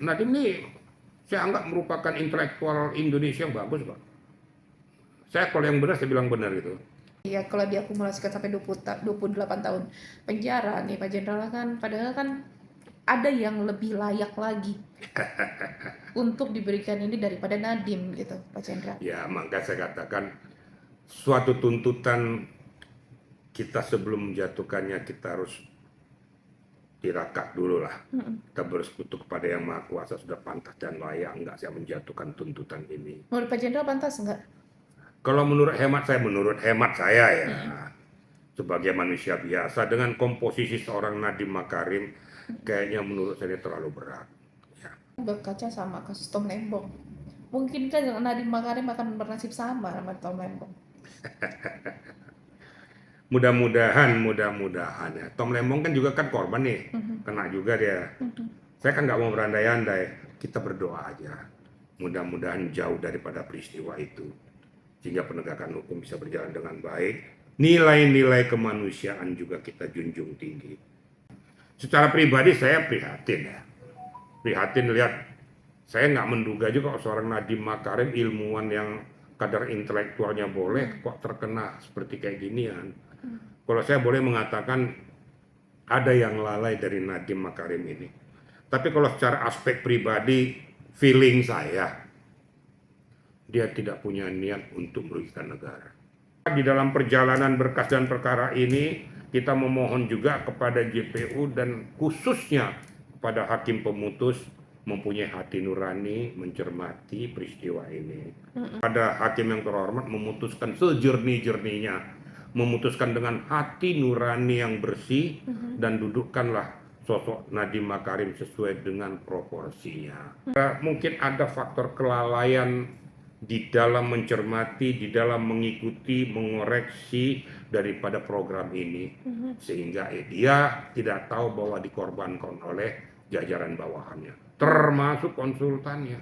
Nadiem ini saya anggap merupakan intelektual Indonesia yang bagus, Pak. Saya kalau yang benar, saya bilang benar gitu. Ya, kalau diakumulasikan sampai 28 tahun penjara nih Pak Jenderal, kan padahal kan ada yang lebih layak lagi untuk diberikan ini daripada Nadiem gitu Pak Jenderal. Ya, maka saya katakan suatu tuntutan kita sebelum menjatuhkannya kita harus tirakat dulu lah. Kita bersekutu kepada Yang Maha Kuasa, sudah pantas dan layak enggak saya menjatuhkan tuntutan ini. Menurut Pak Jenderal pantas enggak? Kalau menurut hemat saya ya, sebagai manusia biasa dengan komposisi seorang Nadiem Makarim, kayaknya menurut saya terlalu berat. Ya. Berkaca sama kasus Tom Lembong, mungkinkah Nadiem Makarim akan bernasib sama sama Tom Lembong? Mudah-mudahan ya. Tom Lembong kan juga kan korban nih, kena juga dia. Saya kan nggak mau berandai-andai, kita berdoa aja. Mudah-mudahan jauh daripada peristiwa itu, sehingga penegakan hukum bisa berjalan dengan baik. Nilai-nilai kemanusiaan juga kita junjung tinggi. Secara pribadi saya prihatin ya. Prihatin lihat, saya nggak menduga juga seorang Nadiem Makarim, ilmuwan yang kadar intelektualnya boleh, kok terkena seperti kayak ginian. Kalau saya boleh mengatakan ada yang lalai dari Nadiem Makarim ini. Tapi kalau secara aspek pribadi, feeling saya, dia tidak punya niat untuk merugikan negara. Di dalam perjalanan berkas dan perkara ini, kita memohon juga kepada JPU dan khususnya kepada hakim pemutus mempunyai hati nurani mencermati peristiwa ini. Pada hakim yang terhormat memutuskan sejernih-jernihnya, memutuskan dengan hati nurani yang bersih, dan dudukkanlah sosok Nadiem Makarim sesuai dengan proporsinya. Mungkin ada faktor kelalaian di dalam mencermati, di dalam mengikuti, mengoreksi daripada program ini, sehingga dia tidak tahu bahwa dikorbankan oleh jajaran bawahannya, termasuk konsultannya.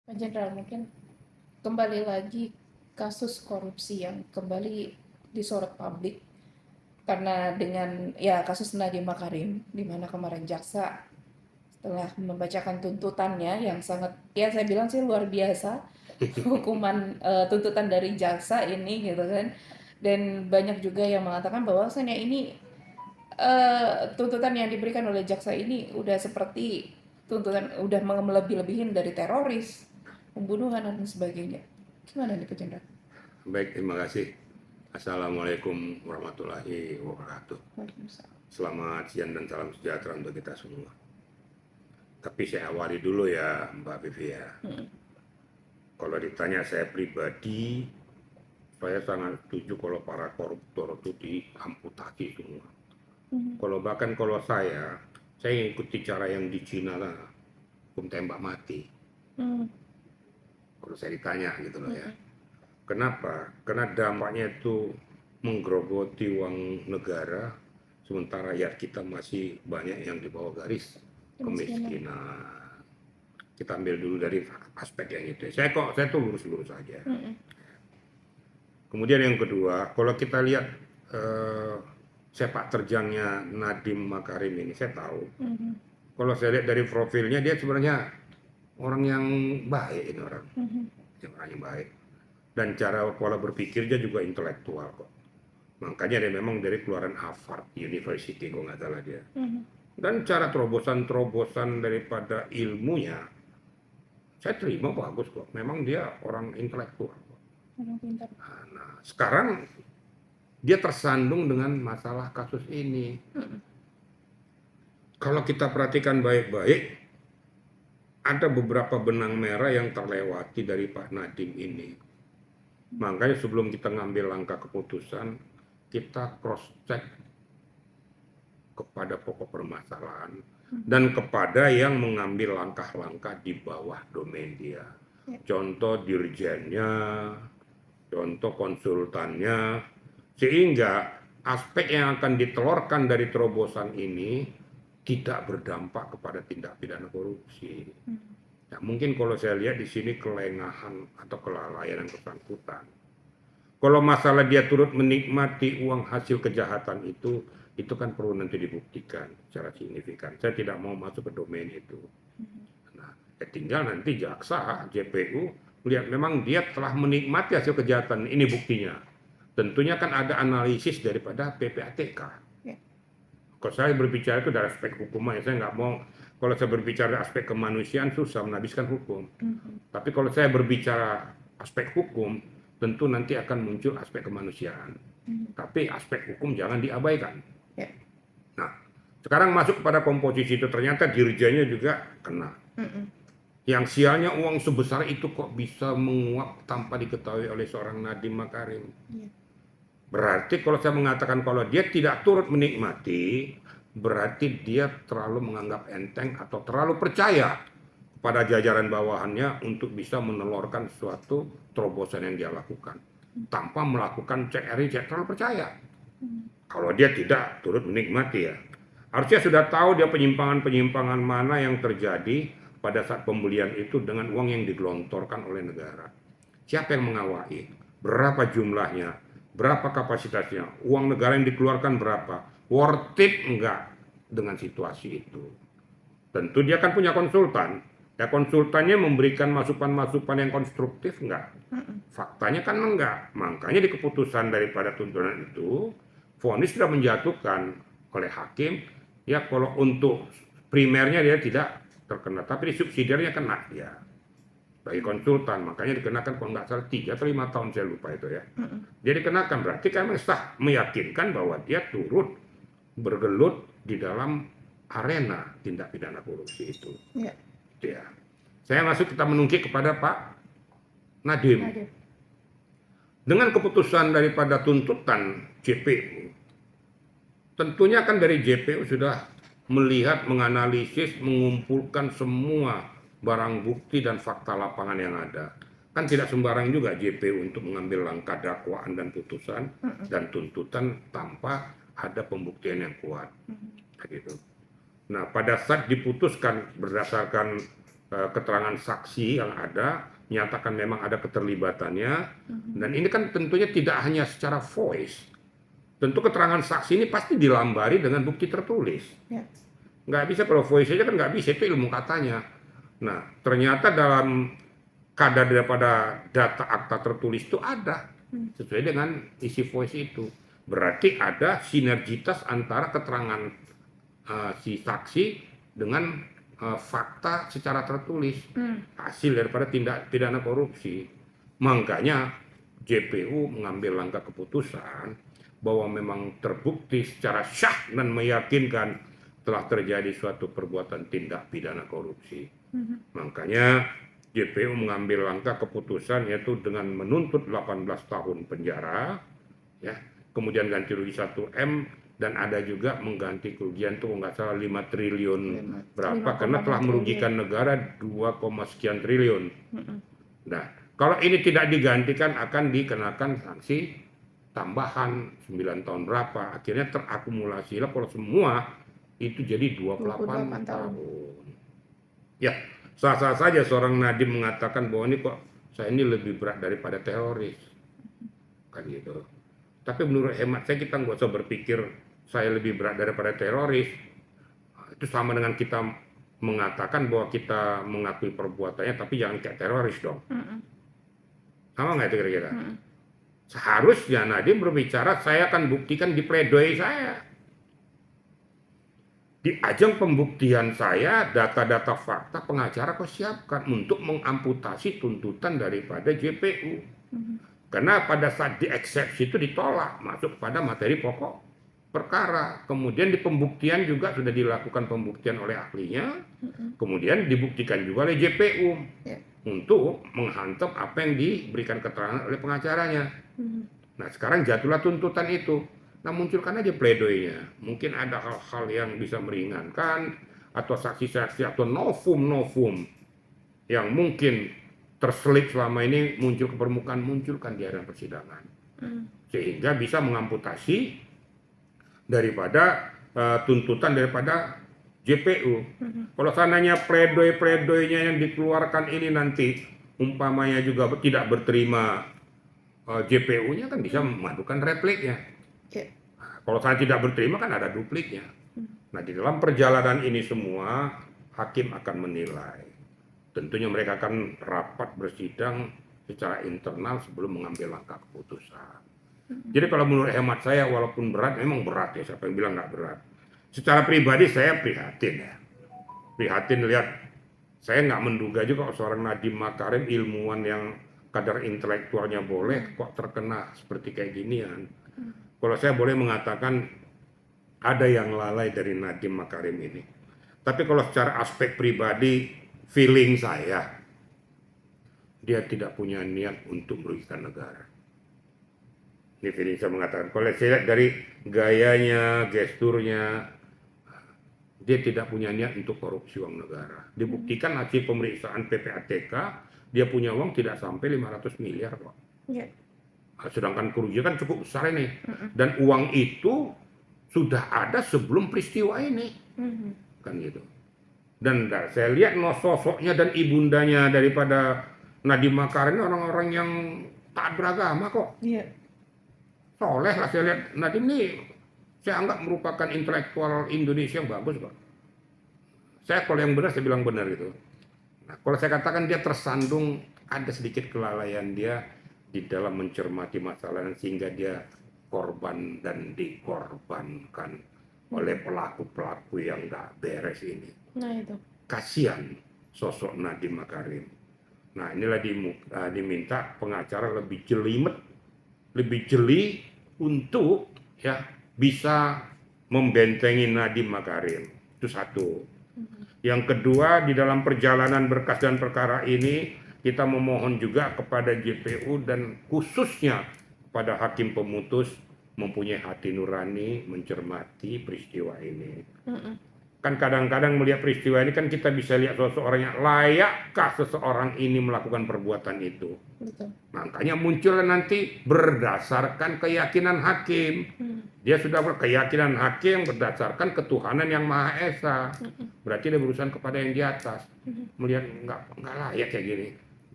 Pak Jenderal, mungkin kembali lagi kasus korupsi yang kembali disorot publik karena dengan ya kasus Nadiem Makarim, di mana kemarin jaksa setelah membacakan tuntutannya yang sangat, ya saya bilang sih luar biasa hukuman tuntutan dari jaksa ini gitu kan, dan banyak juga yang mengatakan bahwasanya ini tuntutan yang diberikan oleh jaksa ini udah seperti tuntutan udah melebih-lebihin dari teroris, pembunuhan dan sebagainya. Gimana nih Pak Jenderal? Baik, terima kasih. Assalamualaikum warahmatullahi wabarakatuh. Selamat siang dan salam sejahtera untuk kita semua. Tapi saya awali dulu ya Mbak Vivi ya. Kalau ditanya saya pribadi, saya sangat setuju kalau para koruptor itu diamputasi semua. Kalau saya ikuti cara yang di Cina lah, hukum tembak mati. Kalau saya ditanya gitu loh ya. Kenapa? Karena dampaknya itu menggerogoti uang negara, sementara rakyat kita masih banyak yang di bawah garis kemiskinan. Kita ambil dulu dari aspek yang itu. Saya tuh lurus-lurus aja. Kemudian yang kedua, kalau kita lihat sepak terjangnya Nadiem Makarim ini, saya tahu. Kalau saya lihat dari profilnya, dia sebenarnya orang yang baik ini orang. Orang yang baik. Dan cara pola berpikirnya juga intelektual kok. Makanya dia memang dari keluaran Harvard University, kok nggak salah dia. Dan cara terobosan-terobosan daripada ilmunya, saya terima bagus kok. Memang dia orang intelektual. Nah, sekarang dia tersandung dengan masalah kasus ini. Kalau kita perhatikan baik-baik, ada beberapa benang merah yang terlewati dari Pak Nadiem ini. Makanya sebelum kita ngambil langkah keputusan, kita cross-check kepada pokok permasalahan dan kepada yang mengambil langkah-langkah di bawah domain dia. Contoh dirjennya, contoh konsultannya, sehingga aspek yang akan ditelurkan dari terobosan ini tidak berdampak kepada tindak pidana korupsi. Ya, mungkin kalau saya lihat di sini kelengahan atau kelalaian yang bersangkutan. Kalau masalah dia turut menikmati uang hasil kejahatan itu kan perlu nanti dibuktikan secara signifikan. Saya tidak mau masuk ke domain itu. Nah, ya tinggal nanti jaksa, JPU, lihat memang dia telah menikmati hasil kejahatan. Ini buktinya. Tentunya kan ada analisis daripada PPATK. Ya. Kalau saya berbicara itu dari aspek hukum, ya saya nggak mau. Kalau saya berbicara aspek kemanusiaan susah menhabiskan hukum. Tapi kalau saya berbicara aspek hukum, tentu nanti akan muncul aspek kemanusiaan. Tapi aspek hukum jangan diabaikan. Ya. Nah, sekarang masuk kepada komposisi itu, ternyata dirjanya juga kena. Yang sialnya uang sebesar itu kok bisa menguap tanpa diketahui oleh seorang Nadiem Makarim. Ya. Berarti kalau saya mengatakan kalau dia tidak turut menikmati, berarti dia terlalu menganggap enteng atau terlalu percaya pada jajaran bawahannya untuk bisa menelurkan suatu terobosan yang dia lakukan tanpa melakukan cek RIC, terlalu percaya. Kalau dia tidak turut menikmati, ya harusnya sudah tahu dia penyimpangan-penyimpangan mana yang terjadi pada saat pembelian itu dengan uang yang digelontorkan oleh negara. Siapa yang mengawasi? Berapa jumlahnya? Berapa kapasitasnya? Uang negara yang dikeluarkan berapa? Worth it enggak dengan situasi itu? Tentu dia kan punya konsultan. Ya konsultannya memberikan masukan-masukan yang konstruktif enggak? Faktanya kan enggak. Makanya di keputusan daripada tuntutan itu, vonis sudah menjatuhkan oleh hakim, ya kalau untuk primernya dia tidak terkena, tapi di subsidiarnya kena ya. Bagi konsultan, makanya dikenakan kalau nggak salah 3 atau 5 tahun, saya lupa itu ya. Dia dikenakan, berarti kan sah meyakinkan bahwa dia turut bergelut di dalam arena tindak pidana korupsi itu. Ya. Ya. Saya masuk, kita menungkik kepada Pak Nadiem. Dengan keputusan daripada tuntutan JPU, tentunya kan dari JPU sudah melihat, menganalisis, mengumpulkan semua barang bukti dan fakta lapangan yang ada. Kan tidak sembarang juga JPU untuk mengambil langkah dakwaan dan putusan dan tuntutan tanpa ada pembuktian yang kuat. Gitu. Nah, pada saat diputuskan berdasarkan keterangan saksi yang ada, nyatakan memang ada keterlibatannya, dan ini kan tentunya tidak hanya secara voice. Tentu keterangan saksi ini pasti dilambari dengan bukti tertulis. Ya. Nggak bisa, kalau voice aja kan nggak bisa, itu ilmu katanya. Nah, ternyata dalam kadar daripada data akta tertulis itu ada, sesuai dengan isi voice itu. Berarti ada sinergitas antara keterangan si saksi dengan fakta secara tertulis, hasil daripada tindak pidana korupsi. Makanya JPU mengambil langkah keputusan bahwa memang terbukti secara syah dan meyakinkan telah terjadi suatu perbuatan tindak pidana korupsi. Makanya JPU mengambil langkah keputusan yaitu dengan menuntut 18 tahun penjara, ya, kemudian ganti rugi 1 M, dan ada juga mengganti kerugian itu nggak salah 5 triliun berapa, karena telah merugikan negara 2, sekian triliun. Nah, kalau ini tidak digantikan akan dikenakan sanksi tambahan 9 tahun berapa, akhirnya terakumulasi lah kalau semua itu jadi 28 tahun. Ya, sah-sah saja seorang Nadiem mengatakan bahwa ini kok saya ini lebih berat daripada teroris, kan gitu. Tapi menurut hemat saya, kita nggak usah berpikir saya lebih berat daripada teroris. Itu sama dengan kita mengatakan bahwa kita mengakui perbuatannya, tapi jangan kayak teroris dong. Sama nggak itu kira-kira? Seharusnya Nadiem berbicara, saya akan buktikan di pledoi saya. Di ajang pembuktian saya, data-data fakta pengacara kau siapkan untuk mengamputasi tuntutan daripada JPU. Karena pada saat dieksepsi itu ditolak, masuk pada materi pokok perkara. Kemudian di pembuktian juga sudah dilakukan pembuktian oleh ahlinya, kemudian dibuktikan juga oleh JPU untuk menghantam apa yang diberikan keterangan oleh pengacaranya. Nah, sekarang jatuhlah tuntutan itu. Nah, munculkan aja pledoinya. Mungkin ada hal-hal yang bisa meringankan, atau saksi-saksi atau novum yang mungkin terselip selama ini muncul ke permukaan, munculkan di hadapan persidangan. Sehingga bisa mengamputasi daripada tuntutan daripada JPU. Kalau sananya pledoi-pledoinya yang dikeluarkan ini nanti umpamanya juga tidak berterima JPU-nya kan bisa mengadukan repliknya. Ya. Kalau saya tidak berterima kan ada dupliknya. Hmm. Nah, di dalam perjalanan ini semua hakim akan menilai. Tentunya mereka akan rapat bersidang secara internal sebelum mengambil langkah keputusan. Jadi kalau menurut hemat saya, walaupun berat, memang berat ya, siapa yang bilang nggak berat. Secara pribadi saya prihatin ya. Prihatin lihat, saya nggak menduga juga seorang Nadiem Makarim, ilmuwan yang kadar intelektualnya boleh, kok terkena seperti kayak ginian. Kalau saya boleh mengatakan, ada yang lalai dari Nadiem Makarim ini. Tapi kalau secara aspek pribadi, feeling saya, dia tidak punya niat untuk merugikan negara. Ini feeling saya mengatakan, kalau saya lihat dari gayanya, gesturnya, dia tidak punya niat untuk korupsi uang negara. Dibuktikan hasil pemeriksaan PPATK, dia punya uang tidak sampai 500 miliar kok. Ya. Sedangkan kerugian kan cukup besar ini. Dan uang itu sudah ada sebelum peristiwa ini. Kan gitu. Dan saya lihat sosoknya dan ibundanya daripada Nadiem Makarim orang-orang yang taat beragama kok. Iya. Soleh lah saya lihat. Nadiem ini saya anggap merupakan intelektual Indonesia yang bagus kok. Saya kalau yang benar saya bilang benar gitu. Nah, kalau saya katakan dia tersandung, ada sedikit kelalaian dia di dalam mencermati masalah sehingga dia korban dan dikorbankan oleh pelaku-pelaku yang nggak beres ini. Nah itu. Kasihan sosok Nadiem Makarim. Nah inilah diminta pengacara lebih jelimet, lebih jeli untuk ya bisa membentengi Nadiem Makarim. Itu satu. Yang kedua, di dalam perjalanan berkas dan perkara ini kita memohon juga kepada JPU dan khususnya kepada hakim pemutus mempunyai hati nurani mencermati peristiwa ini. Kan kadang-kadang melihat peristiwa ini kan kita bisa lihat seseorang yang layakkah seseorang ini melakukan perbuatan itu. Betul. Makanya muncul nanti berdasarkan keyakinan hakim. Dia sudah berkeyakinan hakim berdasarkan ketuhanan yang Maha Esa. Berarti dia berurusan kepada yang di atas. Melihat nggak layak kayak gini.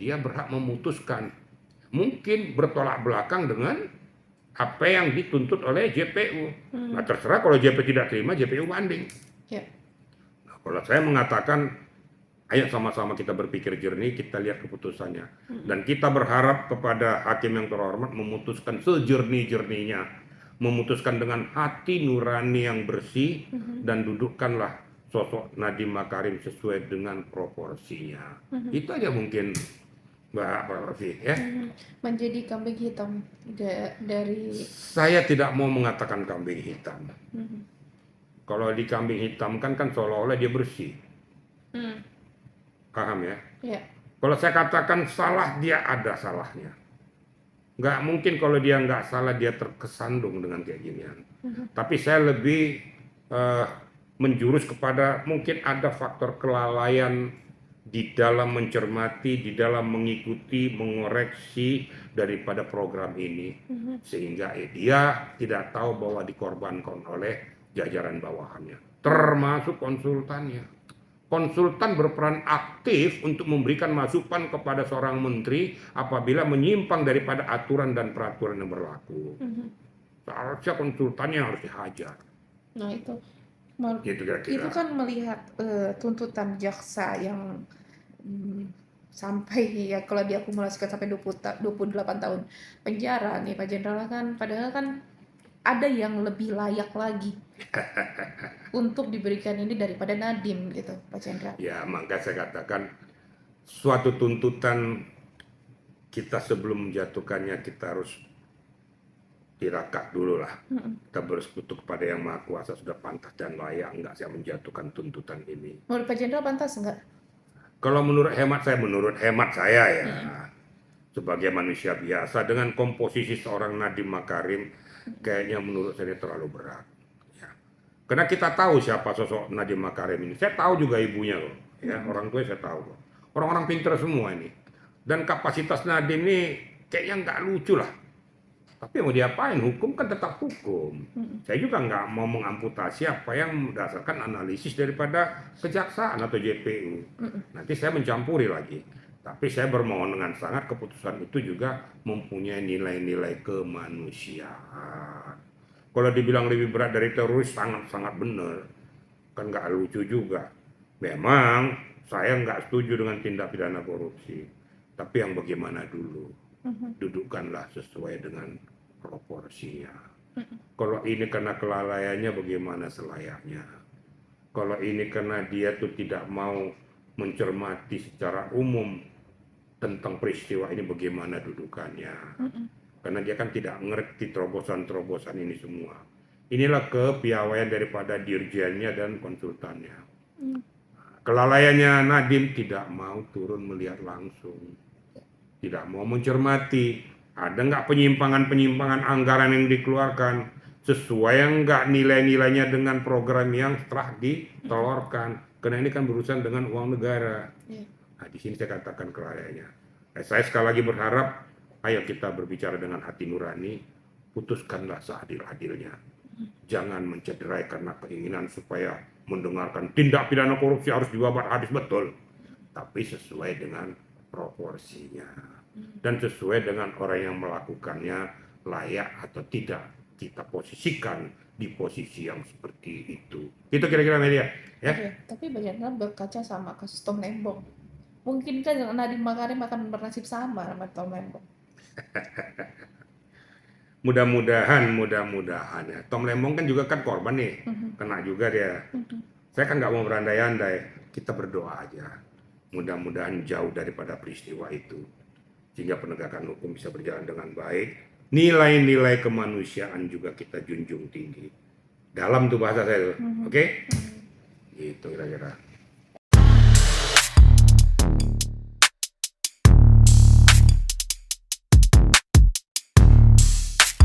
Dia berhak memutuskan. Mungkin bertolak belakang dengan apa yang dituntut oleh JPU. Nah terserah kalau JPU tidak terima, JPU banding. Ya. Nah, kalau saya mengatakan, ayo sama-sama kita berpikir jernih, kita lihat keputusannya. Dan kita berharap kepada hakim yang terhormat memutuskan sejernih-jernihnya. Memutuskan dengan hati nurani yang bersih, dan dudukkanlah sosok Nadiem Makarim sesuai dengan proporsinya. Itu aja mungkin Mbak Rafi ya. Menjadi kambing hitam dari. Saya tidak mau mengatakan kambing hitam. Kalau di kambing hitam kan seolah-olah dia bersih. Paham ya? Ya. Kalau saya katakan salah, dia ada salahnya. Nggak mungkin kalau dia nggak salah, dia terkesandung dengan kayak ginian. Tapi saya lebih menjurus kepada mungkin ada faktor kelalaian di dalam mencermati, di dalam mengikuti, mengoreksi daripada program ini. Sehingga dia tidak tahu bahwa dikorbankan oleh jajaran bawahannya, termasuk konsultannya. Konsultan berperan aktif untuk memberikan masukan kepada seorang menteri apabila menyimpang daripada aturan dan peraturan yang berlaku. Seharusnya konsultannya harus dihajar. Nah itu. Gitu kira-kira. Itu kan melihat tuntutan jaksa yang sampai ya kalau diakumulasikan sampai 28 tahun penjara nih Pak Jenderal kan, padahal kan ada yang lebih layak lagi untuk diberikan ini daripada Nadiem gitu Pak Jenderal. Ya maka saya katakan suatu tuntutan kita sebelum menjatuhkannya kita harus tirakat dulu lah. Kita bersekutu kepada yang Maha Kuasa, sudah pantas dan layak enggak saya menjatuhkan tuntutan ini. Menurut Pak Jenderal pantas enggak? Kalau menurut hemat saya ya, sebagai manusia biasa dengan komposisi seorang Nadiem Makarim, kayaknya menurut saya terlalu berat. Ya. Karena kita tahu siapa sosok Nadiem Makarim ini. Saya tahu juga ibunya loh, ya orang tua saya tahu. Orang-orang pintar semua ini. Dan kapasitas Nadiem ini kayaknya nggak lucu lah. Tapi mau diapain, hukum kan tetap hukum. Saya juga nggak mau mengamputasi apa yang berdasarkan analisis daripada kejaksaan atau JPU. Nanti saya mencampuri lagi. Tapi saya bermohon dengan sangat keputusan itu juga mempunyai nilai-nilai kemanusiaan. Kalau dibilang lebih berat dari teroris, sangat-sangat benar. Kan nggak lucu juga. Memang saya nggak setuju dengan tindak pidana korupsi. Tapi yang bagaimana dulu? Dudukkanlah sesuai dengan proporsinya. Kalau ini karena kelalaiannya, bagaimana selayaknya? Kalau ini karena dia tuh tidak mau mencermati secara umum tentang peristiwa ini, bagaimana dudukannya. Karena dia kan tidak mengerti terobosan-terobosan ini semua. Inilah kepiawaian daripada dirjennya dan konsultannya. Kelalaiannya Nadiem tidak mau turun melihat langsung. Tidak mau mencermati. Ada nggak penyimpangan-penyimpangan anggaran yang dikeluarkan? Sesuai nggak nilai-nilainya dengan program yang telah ditelurkan? Karena ini kan berurusan dengan uang negara. Nah, di sini saya katakan kelalaiannya. Saya sekali lagi berharap, ayo kita berbicara dengan hati nurani, putuskanlah seadil-adilnya. Jangan mencederai karena keinginan supaya mendengarkan tindak pidana korupsi harus dibabat habis, betul. Tapi sesuai dengan proporsinya. Dan sesuai dengan orang yang melakukannya layak atau tidak kita posisikan di posisi yang seperti itu. Itu kira-kira media. Ya. Oke, tapi bagaimana berkaca sama kasus Tom Lembong? Mungkin kan Nadiem Makarim akan bernasib sama sama Tom Lembong. Mudah-mudahan ya. Tom Lembong kan juga kan korban nih, kena juga dia. Saya kan nggak mau berandai-andai, kita berdoa aja. Mudah-mudahan jauh daripada peristiwa itu, sehingga penegakan hukum bisa berjalan dengan baik. Nilai-nilai kemanusiaan juga kita junjung tinggi. Dalam tuh bahasa saya tuh, oke? Gitu kira-kira.